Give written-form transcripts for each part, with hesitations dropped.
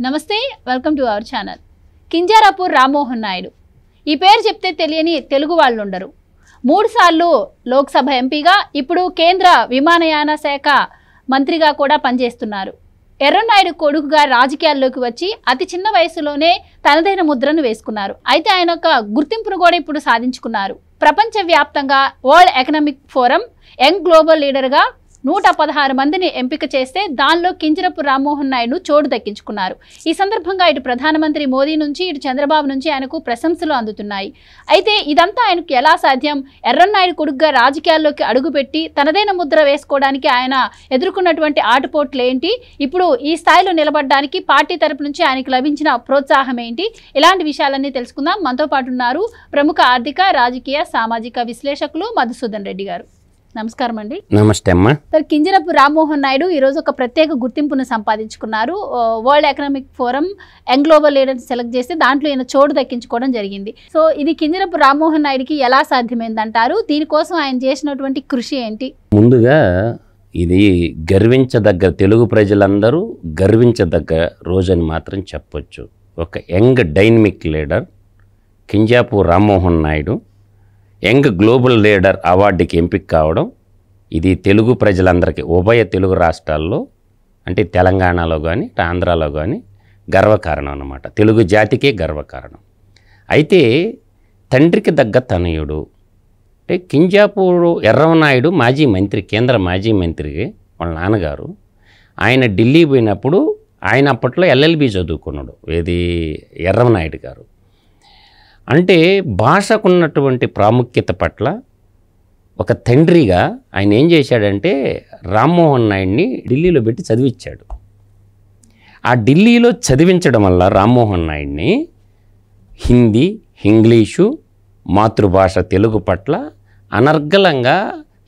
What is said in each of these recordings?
నమస్తే, welcome to our channel. Kinjarapu Rammohan Naidu ఈ పేరు చెప్తే తెలియని తెలుగు వాళ్ళు ఉండరు. 3 సార్లు లోక్సభ ఎంపీగా, ఇప్పుడు కేంద్ర విమానయాన శాఖ మంత్రిగా కూడా పనిచేస్తున్నారు. ఎర్రన్నాయుడు కొడుకుగా రాజకీయాల్లోకి వచ్చి అతి చిన్న వయసులోనే తనదైన ముద్రను వేసుకున్నారు. అయితే ఆయన ఒక గుర్తింపును కూడా ఇప్పుడు సాధించుకున్నారు. ప్రపంచవ్యాప్తంగా world Economic Forum young global లీడర్గా 116 మందిని ఎంపిక చేస్తే దానిలో కింజరపు రామ్మోహన్ నాయుడు చోటు దక్కించుకున్నారు. ఈ సందర్భంగా ఇటు ప్రధానమంత్రి మోదీ నుంచి ఇటు చంద్రబాబు నుంచి ఆయనకు ప్రశంసలు అందుతున్నాయి. అయితే ఇదంతా ఆయనకు ఎలా సాధ్యం? ఎర్రన్నాయుడు కొడుకుగా రాజకీయాల్లోకి అడుగుపెట్టి తనదైన ముద్ర వేసుకోవడానికి ఆయన ఎదుర్కొన్నటువంటి ఆటుపోట్లు ఏంటి? ఇప్పుడు ఈ స్థాయిలో నిలబడడానికి పార్టీ తరపు నుంచి ఆయనకు లభించిన ప్రోత్సాహం ఏంటి? ఇలాంటి విషయాలన్నీ తెలుసుకుందాం. మనతో పాటు ఉన్నారు ప్రముఖ ఆర్థిక, రాజకీయ, సామాజిక విశ్లేషకులు మధుసూదన్ రెడ్డి గారు. నమస్కారం అండి. నమస్తే అమ్మా. సార్, కింజరపు రామ్మోహన్ నాయుడు ఈరోజు ఒక ప్రత్యేక గుర్తింపును సంపాదించుకున్నారు. World Economic Forum young global లీడర్ని సెలెక్ట్ చేస్తే దాంట్లో ఈయన చోటు దక్కించుకోవడం జరిగింది. సో ఇది కింజరపు రామ్మోహన్ నాయుడుకి ఎలా సాధ్యమైందంటారు? దీనికోసం ఆయన చేసినటువంటి కృషి ఏంటి? ముందుగా ఇది గర్వించదగ్గ, తెలుగు ప్రజలందరూ గర్వించదగ్గ రోజని మాత్రం చెప్పొచ్చు. ఒక young dynamic leader Kinjarapu Rammohan Naidu young global leader అవార్డుకి ఎంపిక కావడం, ఇది తెలుగు ప్రజలందరికీ ఉభయ తెలుగు రాష్ట్రాల్లో అంటే తెలంగాణలో కానీ ఆంధ్రాలో కానీ గర్వకారణం అన్నమాట. తెలుగు జాతికే గర్వకారణం. అయితే తండ్రికి దగ్గ తనయుడు అంటే కింజరాపు ఎర్రన్నాయుడు మాజీ మంత్రి, కేంద్ర మాజీ మంత్రి వాళ్ళ నాన్నగారు. ఆయన ఢిల్లీ పోయినప్పుడు ఆయన అప్పట్లో ఎల్ఎల్బి చదువుకున్నాడు. ఏది ఎర్రన్నాయుడు గారు. అంటే భాషకున్నటువంటి ప్రాముఖ్యత పట్ల ఒక తండ్రిగా ఆయన ఏం చేశాడంటే రామ్మోహన్ నాయుడిని ఢిల్లీలో పెట్టి చదివించాడు. ఆ ఢిల్లీలో చదివించడం వల్ల రామ్మోహన్ నాయుడిని హిందీ, ఇంగ్లీషు, మాతృభాష తెలుగు పట్ల అనర్గళంగా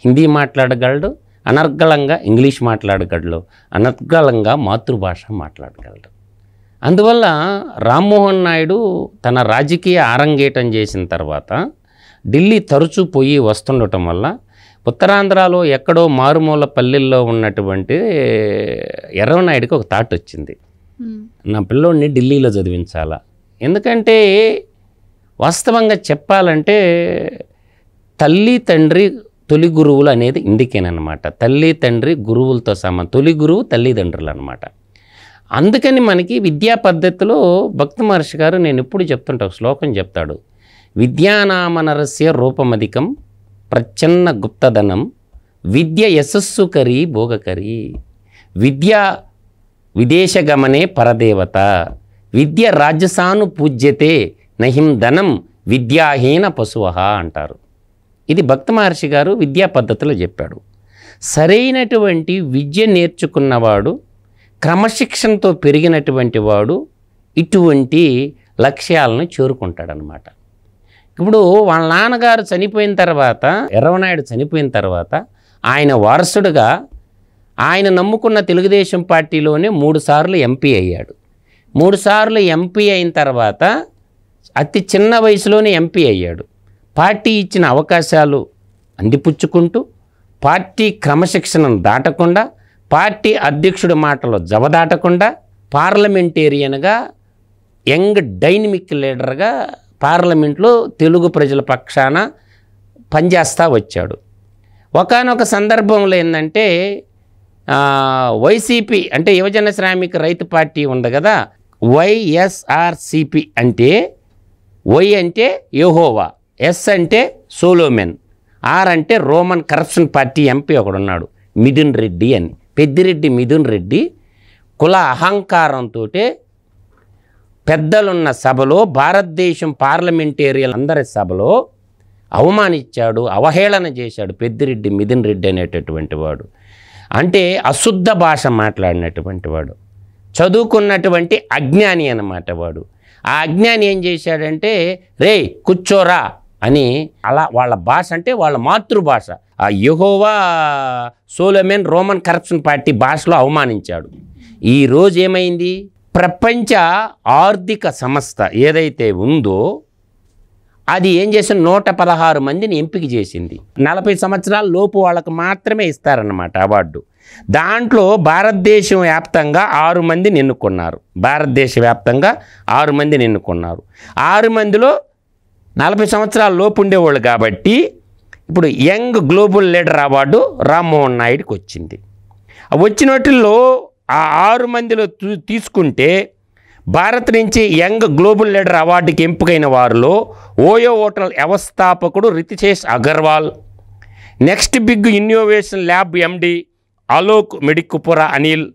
హిందీ మాట్లాడగలడు, అనర్గళంగా ఇంగ్లీష్ మాట్లాడగలడు, అనర్గళంగా మాతృభాష మాట్లాడగలడు. అందువల్ల రామ్మోహన్ నాయుడు తన రాజకీయ ఆరంగేటం చేసిన తర్వాత ఢిల్లీ తరచూ పోయి వస్తుండటం వల్ల ఉత్తరాంధ్రలో ఎక్కడో మారుమూల పల్లెల్లో ఉన్నటువంటి ఎర్రన్నాయుడికి ఒక థాట్ వచ్చింది, నా పిల్లోడిని ఢిల్లీలో చదివించాలా. ఎందుకంటే వాస్తవంగా చెప్పాలంటే తల్లి తండ్రి తొలి గురువులు అనేది ఇందుకేనమాట. తల్లి తండ్రి గురువులతో సమానం. తొలి గురువు తల్లిదండ్రులు అనమాట. అందుకని మనకి విద్యా పద్ధతిలో భక్తి మహర్షి గారు, నేను ఎప్పుడు చెప్తుంటా, ఒక శ్లోకం చెప్తాడు, విద్యానామనరస్య రూపమధికం ప్రచ్ఛన్న గుప్తధనం విద్య యశస్సుకరి భోగకరి. విద్య విదేశగమనే పరదేవత, విద్య రాజసాను పూజ్యతే నహిం ధనం విద్యాహీన పశువః అంటారు. ఇది భక్తి మహర్షి గారు విద్యా పద్ధతిలో చెప్పాడు. సరైనటువంటి విద్య నేర్చుకున్నవాడు, క్రమశిక్షణతో పెరిగినటువంటి వాడు ఇటువంటి లక్ష్యాలను చేరుకుంటాడనమాట. ఇప్పుడు వాళ్ళ నాన్నగారు చనిపోయిన తర్వాత, ఎర్రన్నాయుడు చనిపోయిన తర్వాత ఆయన వారసుడుగా ఆయన నమ్ముకున్న తెలుగుదేశం పార్టీలోనే 3 సార్లు ఎంపీ అయ్యాడు. 3 సార్లు ఎంపీ అయిన తర్వాత అతి చిన్న వయసులోనే ఎంపీ అయ్యాడు. పార్టీ ఇచ్చిన అవకాశాలు అందిపుచ్చుకుంటూ, పార్టీ క్రమశిక్షణను దాటకుండా, పార్టీ అధ్యక్షుడి మాటలో జవదాటకుండా పార్లమెంటేరియన్గా యంగ్ డైనమిక్ లీడర్గా పార్లమెంట్లో తెలుగు ప్రజల పక్షాన పనిచేస్తూ వచ్చాడు. ఒకానొక సందర్భంలో ఏంటంటే వైసీపీ అంటే యువజన శ్రామిక రైతు పార్టీ ఉంది కదా, వైఎస్ఆర్సిపి అంటే వై అంటే యెహోవా, ఎస్ అంటే సోలోమెన్, ఆర్ అంటే రోమన్ కరప్షన్ పార్టీ ఎంపీ ఒకడున్నాడు మిథున్ రెడ్డి అని. పెద్దిరెడ్డి మిథున్ రెడ్డి కుల అహంకారంతో పెద్దలున్న సభలో, భారతదేశం పార్లమెంటేరియన్ అందరి సభలో అవమానించాడు, అవహేళన చేశాడు పెద్దిరెడ్డి మిథున్ రెడ్డి అనేటటువంటి వాడు. అంటే అశుద్ధ భాష మాట్లాడినటువంటి వాడు, చదువుకున్నటువంటి అజ్ఞాని అన్నమాట వాడు. ఆ అజ్ఞాని ఏం చేశాడంటే రే కూర్చోరా అని, అలా వాళ్ళ భాష అంటే వాళ్ళ మాతృభాష ఆ యెహోవా సోలోమెన్ రోమన్ కరప్షన్ పార్టీ భాషలో అవమానించాడు. ఈరోజు ఏమైంది? ప్రపంచ ఆర్థిక సంస్థ ఏదైతే ఉందో అది ఏం చేసింది, 116 మందిని ఎంపిక చేసింది. 40 సంవత్సరాల లోపు వాళ్ళకు మాత్రమే ఇస్తారన్నమాట అవార్డు. దాంట్లో భారతదేశం వ్యాప్తంగా 6 మందిని ఎన్నుకున్నారు. భారతదేశ వ్యాప్తంగా 6 మందిని ఎన్నుకున్నారు. 6 మందిలో 40 సంవత్సరాల లోపు ఉండేవాళ్ళు కాబట్టి ఇప్పుడు young global leader award Rammohan నాయుడుకి వచ్చింది. వచ్చిన వాటిల్లో ఆ 6 మందిలో తీసుకుంటే భారత్ నుంచి యంగ్ గ్లోబల్ లీడర్ అవార్డుకి ఎంపికైన వారిలో ఓయో హోటల్ వ్యవస్థాపకుడు Ritesh Agarwal, next big innovation lab MD Alok Medikupura Anil,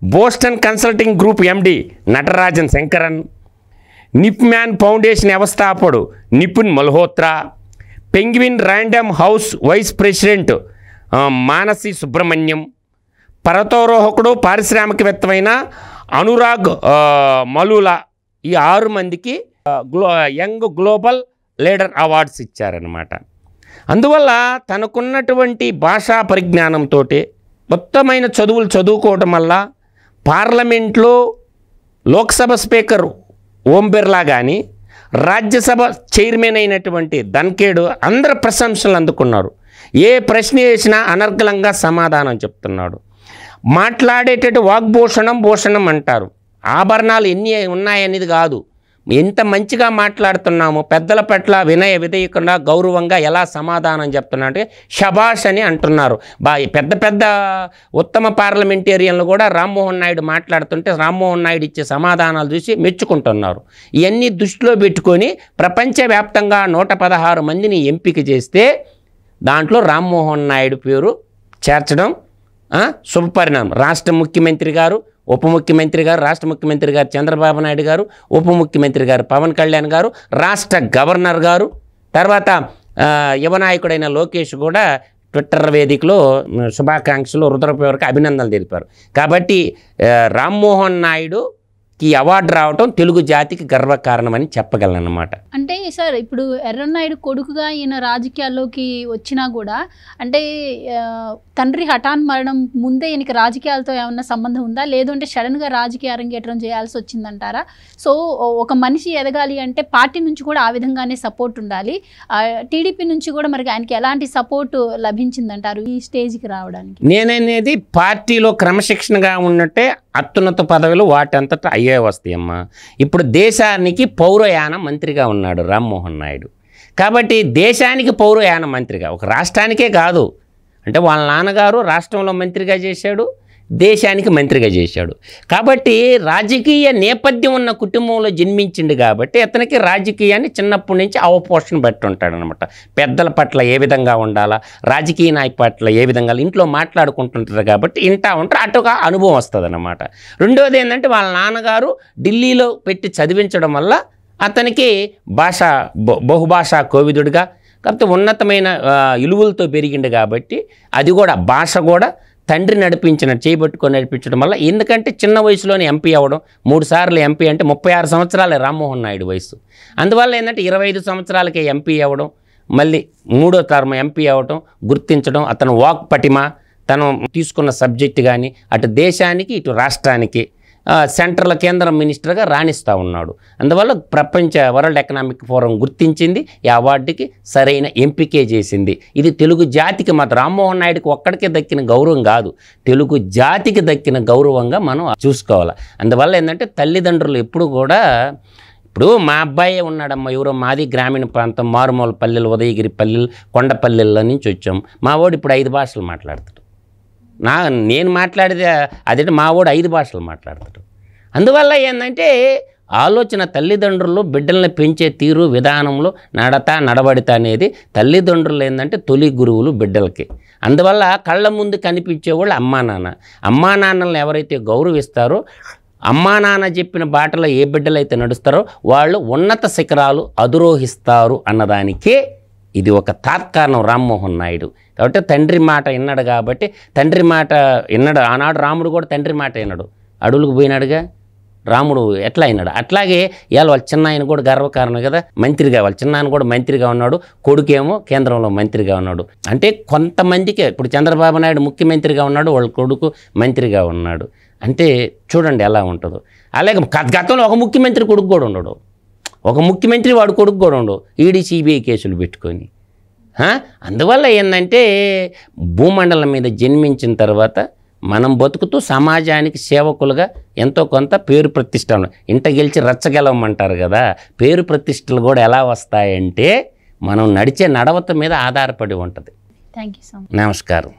Boston consulting group MD Natarajan Sankaran, Nipman foundation వ్యవస్థాపకుడు Nipun Malhotra, Penguin Random House vice president Manasi Subramaniam, పర్వతారోహకుడు పారిశ్రామికవేత్తమైన అనురాగ్ మలూలా, ఈ 6 మందికి యంగ్ గ్లోబల్ లీడర్ అవార్డ్స్ ఇచ్చారనమాట. అందువల్ల తనకున్నటువంటి భాషా పరిజ్ఞానంతో మొత్తమైన చదువులు చదువుకోవటం వల్ల పార్లమెంట్లో లోక్సభ స్పీకర్ ఓం బిర్లా కానీ, రాజ్యసభ చైర్మన్ అయినటువంటి ధన్ఖేడ్ అందరు ప్రశంసలు అందుకున్నారు. ఏ ప్రశ్న వేసినా అనర్గళంగా సమాధానం చెప్తున్నాడు. మాట్లాడేటట్టు భూషణం అంటారు. ఆభరణాలు ఎన్ని ఉన్నాయనేది కాదు, ఎంత మంచిగా మాట్లాడుతున్నాము, పెద్దల పట్ల వినయ విధేయకుండా గౌరవంగా ఎలా సమాధానం చెప్తున్నా అంటే షబాష్ అని అంటున్నారు. పెద్ద పెద్ద ఉత్తమ పార్లమెంటేరియన్లు కూడా రామ్మోహన్ నాయుడు మాట్లాడుతుంటే రామ్మోహన్ నాయుడు ఇచ్చే సమాధానాలు చూసి మెచ్చుకుంటున్నారు. ఇవన్నీ దృష్టిలో పెట్టుకొని ప్రపంచవ్యాప్తంగా 116 మందిని ఎంపిక చేస్తే దాంట్లో రామ్మోహన్ నాయుడు పేరు చేర్చడం శుభపరిణామం. రాష్ట్ర ముఖ్యమంత్రి గారు, ఉప ముఖ్యమంత్రి గారు, రాష్ట్ర ముఖ్యమంత్రి గారు చంద్రబాబు నాయుడు గారు, ఉప ముఖ్యమంత్రి గారు పవన్ కళ్యాణ్ గారు, రాష్ట్ర గవర్నర్ గారు, తర్వాత యువ నాయకుడైన లోకేష్ కూడా ట్విట్టర్ వేదికలో శుభాకాంక్షలు హృదయపూర్వక అభినందనలు తెలిపారు. కాబట్టి రామ్మోహన్ నాయుడు ఈ అవార్డు రావటం తెలుగు జాతికి గర్వకారణమని చెప్పగలనమాట. అంటే సార్ ఇప్పుడు ఎర్రన్నాయుడు కొడుకుగా ఈయన రాజకీయాల్లోకి వచ్చినా కూడా అంటే తండ్రి హఠాన్ మరణం ముందే ఈయనకి రాజకీయాలతో ఏమన్నా సంబంధం ఉందా, లేదంటే సడన్గా రాజకీయ అరంగేట్రం చేయాల్సి వచ్చిందంటారా? సో ఒక మనిషి ఎదగాలి అంటే పార్టీ నుంచి కూడా ఆ విధంగానే సపోర్ట్ ఉండాలి. టీడీపీ నుంచి కూడా మరి ఆయనకి ఎలాంటి సపోర్ట్ లభించిందంటారు ఈ స్టేజ్కి రావడానికి? నేననేది పార్టీలో క్రమశిక్షణగా ఉన్నట్టే అత్యున్నత పదవులు వాటంతటా అయ్యే వస్తాయమ్మా. ఇప్పుడు దేశానికి పౌరయాన మంత్రిగా ఉన్నాడు రామ్మోహన్ నాయుడు. కాబట్టి దేశానికి పౌరయాన మంత్రిగా, ఒక రాష్ట్రానికే కాదు, అంటే వాళ్ళ నాన్నగారు రాష్ట్రంలో మంత్రిగా చేశాడు, దేశానికి మంత్రిగా చేశాడు. కాబట్టి రాజకీయ నేపథ్యం ఉన్న కుటుంబంలో జన్మించిండు కాబట్టి అతనికి రాజకీయాన్ని చిన్నప్పటి నుంచి అవపోషణ బట్టి ఉంటాడు అనమాట. పెద్దల పట్ల ఏ విధంగా ఉండాలా, రాజకీయ నాయకు పట్ల ఏ విధంగా ఇంట్లో మాట్లాడుకుంటుంటారు కాబట్టి ఇంటా ఉంటారు, అటుగా అనుభవం వస్తుంది అన్నమాట. రెండోది ఏంటంటే వాళ్ళ నాన్నగారు ఢిల్లీలో పెట్టి చదివించడం వల్ల అతనికి బహుభాషా కోవిదుడిగా, కాకపోతే ఉన్నతమైన విలువలతో పెరిగిండు కాబట్టి అది కూడా భాష కూడా తండ్రి చేయబట్టుకొని నడిపించడం వల్ల, ఎందుకంటే చిన్న వయసులోనే ఎంపీ అవ్వడం, 3 సార్లు ఎంపీ అంటే 36 సంవత్సరాలే రామ్మోహన్ నాయుడు వయసు. అందువల్ల ఏంటంటే 25 సంవత్సరాలకే ఎంపీ అవ్వడం, మళ్ళీ 3వ టర్మ్ ఎంపీ అవ్వడం, గుర్తించడం, అతను వాక్ పటిమ, తను తీసుకున్న సబ్జెక్ట్ కానీ అటు దేశానికి ఇటు రాష్ట్రానికి సెంట్రల్ కేంద్ర మినిస్టర్గా రాణిస్తూ ఉన్నాడు. అందువల్ల ప్రపంచ వరల్డ్ ఎకనామిక్ ఫోరం గుర్తించింది, ఈ అవార్డుకి సరైన ఎంపికే చేసింది. ఇది తెలుగు జాతికి మాత్రం రామ్మోహన్ నాయుడుకి ఒక్కడికే దక్కిన గౌరవం కాదు, తెలుగు జాతికి దక్కిన గౌరవంగా మనం చూసుకోవాలి. అందువల్ల ఏంటంటే తల్లిదండ్రులు ఎప్పుడు కూడా, ఇప్పుడు మా అబ్బాయే ఉన్నాడమ్మా, ఎవరో మాది గ్రామీణ ప్రాంతం, మారుమూల పల్లెలు, ఉదయగిరి పల్లెలు, కొండపల్లెల్లో నుంచి వచ్చాం. మా వాడు ఇప్పుడు 5 భాషలు మాట్లాడతాడు. నేను మాట్లాడేది అదేంటే మా వాడు 5 భాషలు మాట్లాడతాడు. అందువల్ల ఏంటంటే ఆలోచన తల్లిదండ్రులు బిడ్డల్ని పెంచే తీరు విధానంలో నడవడిత అనేది తల్లిదండ్రులు ఏంటంటే తొలి గురువులు బిడ్డలకి. అందువల్ల కళ్ళ ముందు కనిపించేవాళ్ళు అమ్మా నాన్నలను ఎవరైతే గౌరవిస్తారో, అమ్మా నాన్న చెప్పిన బాటలో ఏ బిడ్డలైతే నడుస్తారో వాళ్ళు ఉన్నత శిఖరాలు అధిరోహిస్తారు అన్నదానికే ఇది ఒక తాత్కారణం రామ్మోహన్ నాయుడు. కాబట్టి తండ్రి మాట విన్నాడు కాబట్టి, తండ్రి మాట విన్నాడు. ఆనాడు రాముడు కూడా తండ్రి మాట విన్నాడు, అడవులకు పోయినాడుగా రాముడు ఎట్లా అయినాడు. అట్లాగే ఇవాళ వాళ్ళ చిన్న ఆయన కూడా గర్వకారణం కదా, మంత్రిగా వాళ్ళ చిన్న ఆయన కూడా మంత్రిగా ఉన్నాడు, కొడుకేమో కేంద్రంలో మంత్రిగా ఉన్నాడు. అంటే కొంతమందికే ఇప్పుడు చంద్రబాబు నాయుడు ముఖ్యమంత్రిగా ఉన్నాడు, వాళ్ళ కొడుకు మంత్రిగా ఉన్నాడు. అంటే చూడండి ఎలా ఉంటుందో. అలాగే గతంలో ఒక ముఖ్యమంత్రి కొడుకు కూడా ఉన్నాడు. ఒక ముఖ్యమంత్రి వాడు కొడుకు కూడా ఉండవు, ఈడీ సిబిఐ కేసులు పెట్టుకొని. అందువల్ల ఏంటంటే భూమండలం మీద జన్మించిన తర్వాత మనం బతుకుతూ సమాజానికి సేవకులుగా ఎంతో కొంత పేరు ప్రతిష్టలు, ఇంట గెలిచి రచ్చగెలవమంటారు కదా, పేరు ప్రతిష్టలు కూడా ఎలా వస్తాయంటే మనం నడిచే నడవత మీద ఆధారపడి ఉంటుంది. Thank you so much. నమస్కారం.